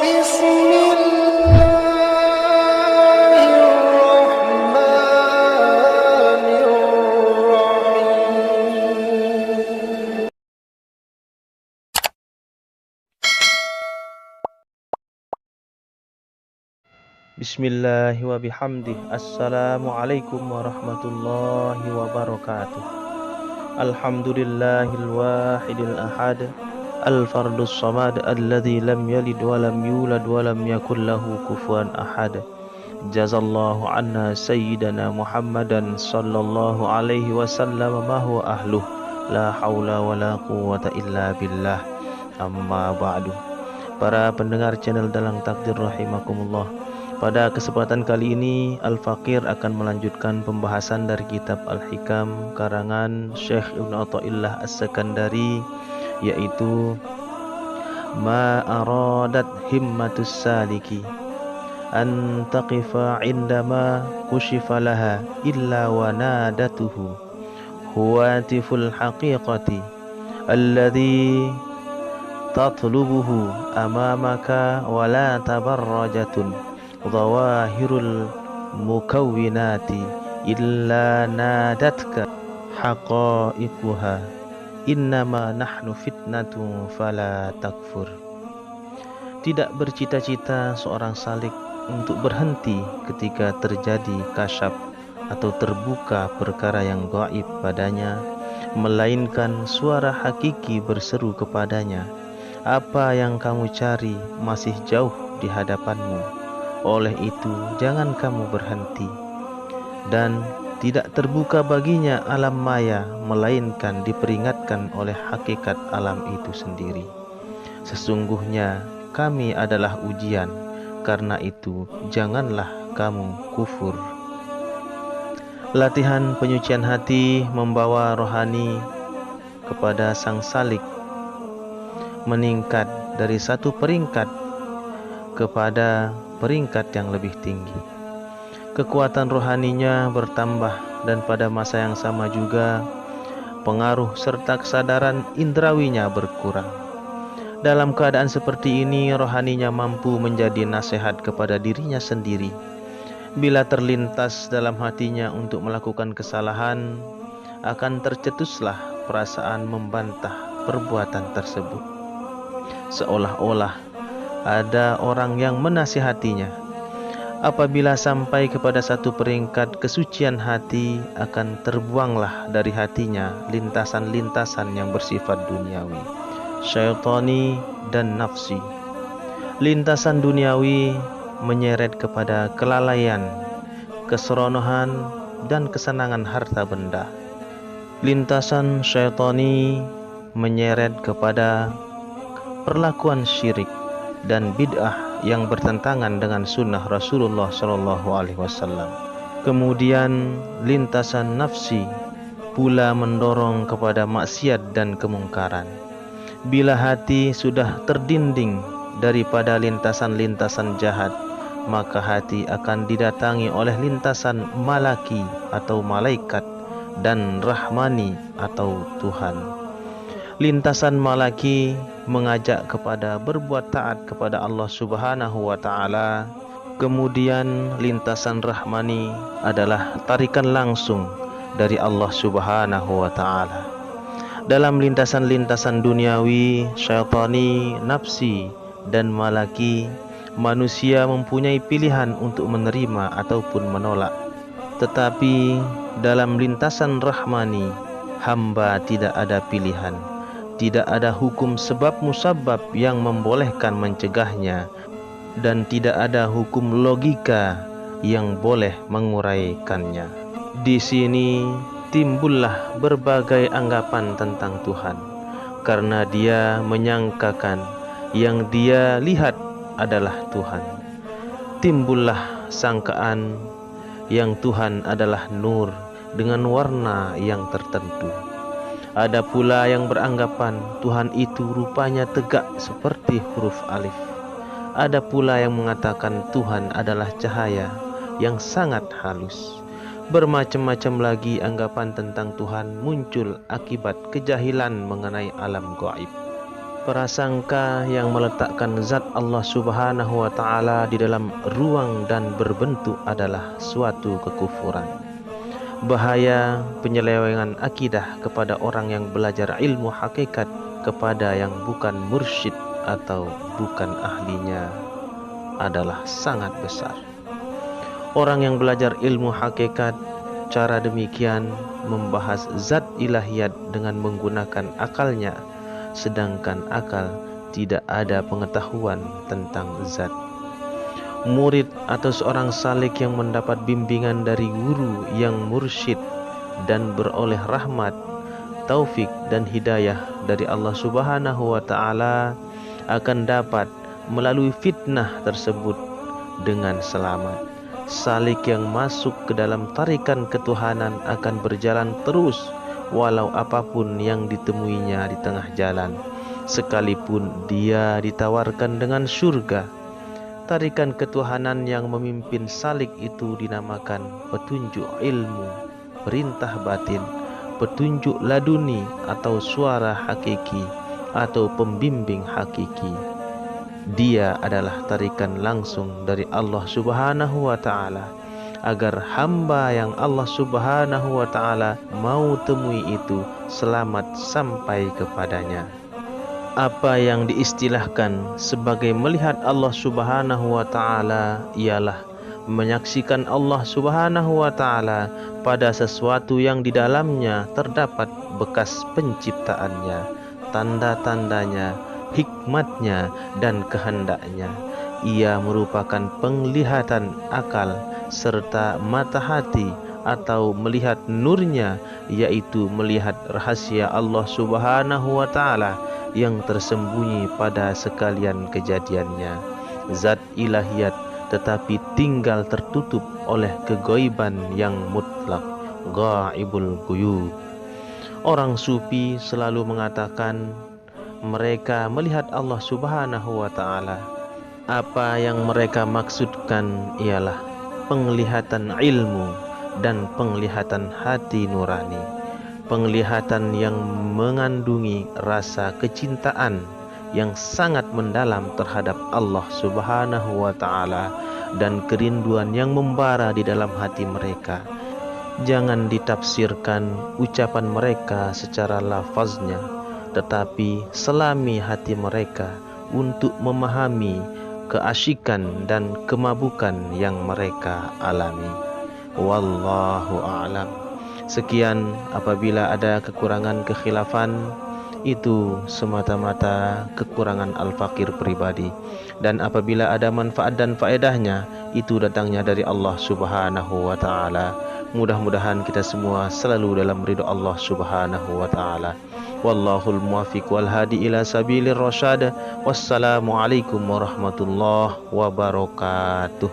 بسم الله الرحمن الرحيم. Bismillah wa bihamdih. Assalamualaikum warahmatullahi wabarakatuh. Alhamdulillahil wahidil ahad, al-fardus samad, alladzi lam yalid wa lam yulad wa lam yakul lahu kufuwan ahad. Jazallahu anna sayyidana Muhammadan sallallahu alaihi wasallam ma huwa ahluh. La haula wa la quwwata illa billah. Amma ba'du. Para pendengar channel Dalang Takdir rahimakumullah. Pada kesempatan kali ini Al-Fakir akan melanjutkan pembahasan dari kitab Al-Hikam karangan Syekh Ibnu Athaillah As-Sakandari, yaitu Ma aradat himmatus saliki an taqifa indama kushifa laha illa wa nadatuhu huwatiful haqiqati alladhi tatlubuhu amamaka wala tabarrajatun zawahirul mukawwinati illa nadatka haqaiquha innama nahnu fitnatu fala takfur. Tidak bercita-cita seorang salik untuk berhenti ketika terjadi kasyaf atau terbuka perkara yang gaib padanya, melainkan suara hakiki berseru kepadanya, apa yang kamu cari masih jauh di hadapanmu. Oleh itu jangan kamu berhenti, dan tidak terbuka baginya alam maya, melainkan diperingatkan oleh hakikat alam itu sendiri. Sesungguhnya kami adalah ujian, karena itu janganlah kamu kufur. Latihan penyucian hati membawa rohani kepada sang salik meningkat dari satu peringkat kepada peringkat yang lebih tinggi. Kekuatan rohaninya bertambah, dan pada masa yang sama juga pengaruh serta kesadaran indrawinya berkurang. Dalam keadaan seperti ini, rohaninya mampu menjadi nasihat kepada dirinya sendiri. Bila terlintas dalam hatinya untuk melakukan kesalahan, akan tercetuslah perasaan membantah perbuatan tersebut, seolah-olah ada orang yang menasihatinya. Apabila sampai kepada satu peringkat kesucian hati, akan terbuanglah dari hatinya lintasan-lintasan yang bersifat duniawi, syaitani dan nafsi. Lintasan duniawi menyeret kepada kelalaian, keseronohan dan kesenangan harta benda. Lintasan syaitani menyeret kepada perlakuan syirik dan bid'ah yang bertentangan dengan sunnah Rasulullah SAW. Kemudian lintasan nafsi pula mendorong kepada maksiat dan kemungkaran. Bila hati sudah terdinding daripada lintasan-lintasan jahat, maka hati akan didatangi oleh lintasan malaki atau malaikat dan rahmani atau Tuhan. Lintasan malaki mengajak kepada berbuat taat kepada Allah Subhanahu wa ta'ala. Kemudian lintasan rahmani adalah tarikan langsung dari Allah Subhanahu wa ta'ala. Dalam lintasan-lintasan duniawi, syaitani, nafsi dan malaki, manusia mempunyai pilihan untuk menerima ataupun menolak. Tetapi dalam lintasan rahmani, hamba tidak ada pilihan. Tidak ada hukum sebab musabab yang membolehkan mencegahnya, dan tidak ada hukum logika yang boleh menguraikannya. Di sini timbullah berbagai anggapan tentang Tuhan, karena dia menyangkakan yang dia lihat adalah Tuhan. Timbullah sangkaan yang Tuhan adalah nur dengan warna yang tertentu. Ada pula yang beranggapan Tuhan itu rupanya tegak seperti huruf alif. Ada pula yang mengatakan Tuhan adalah cahaya yang sangat halus. Bermacam-macam lagi anggapan tentang Tuhan muncul akibat kejahilan mengenai alam gaib. Prasangka yang meletakkan zat Allah Subhanahu wa Ta'ala di dalam ruang dan berbentuk adalah suatu kekufuran. Bahaya penyelewengan akidah kepada orang yang belajar ilmu hakikat kepada yang bukan mursyid atau bukan ahlinya adalah sangat besar. Orang yang belajar ilmu hakikat cara demikian membahas zat ilahiyat dengan menggunakan akalnya, sedangkan akal tidak ada pengetahuan tentang zat. Murid atau seorang salik yang mendapat bimbingan dari guru yang mursyid dan beroleh rahmat, taufik dan hidayah dari Allah Subhanahu wa Ta'ala akan dapat melalui fitnah tersebut dengan selamat. Salik yang masuk ke dalam tarikan ketuhanan akan berjalan terus walau apapun yang ditemuinya di tengah jalan, sekalipun dia ditawarkan dengan surga. Tarikan ketuhanan yang memimpin salik itu dinamakan petunjuk ilmu, perintah batin, petunjuk laduni atau suara hakiki atau pembimbing hakiki. Dia adalah tarikan langsung dari Allah Subhanahu wa Ta'ala, agar hamba yang Allah Subhanahu wa Ta'ala mau temui itu selamat sampai kepadanya. Apa yang diistilahkan sebagai melihat Allah Subhanahu wa Ta'ala ialah menyaksikan Allah Subhanahu wa Ta'ala pada sesuatu yang di dalamnya terdapat bekas penciptaannya, tanda-tandanya, hikmatnya dan kehendaknya. Ia merupakan penglihatan akal serta mata hati atau melihat nurnya, yaitu melihat rahasia Allah Subhanahu wa Ta'ala yang tersembunyi pada sekalian kejadiannya. Zat ilahiyat tetapi tinggal tertutup oleh kegaiban yang mutlak, ghaibul ghuyub. Orang sufi selalu mengatakan mereka melihat Allah Subhanahu wa Ta'ala. Apa yang mereka maksudkan ialah penglihatan ilmu dan penglihatan hati nurani, penglihatan yang mengandungi rasa kecintaan yang sangat mendalam terhadap Allah Subhanahu wa Ta'ala dan kerinduan yang membara di dalam hati mereka. Jangan ditafsirkan ucapan mereka secara lafaznya, tetapi selami hati mereka untuk memahami keasyikan dan kemabukan yang mereka alami. Wallahu a'lam. Sekian, apabila ada kekurangan kekhilafan, itu semata-mata kekurangan al-fakir pribadi, dan apabila ada manfaat dan faedahnya, itu datangnya dari Allah Subhanahu wa Ta'ala. Mudah-mudahan kita semua selalu dalam ridha Allah Subhanahu wa Ta'ala. Wallahul muwaffiq wal hadi ila sabilir rasyad. Wassalamualaikum warahmatullahi wabarakatuh.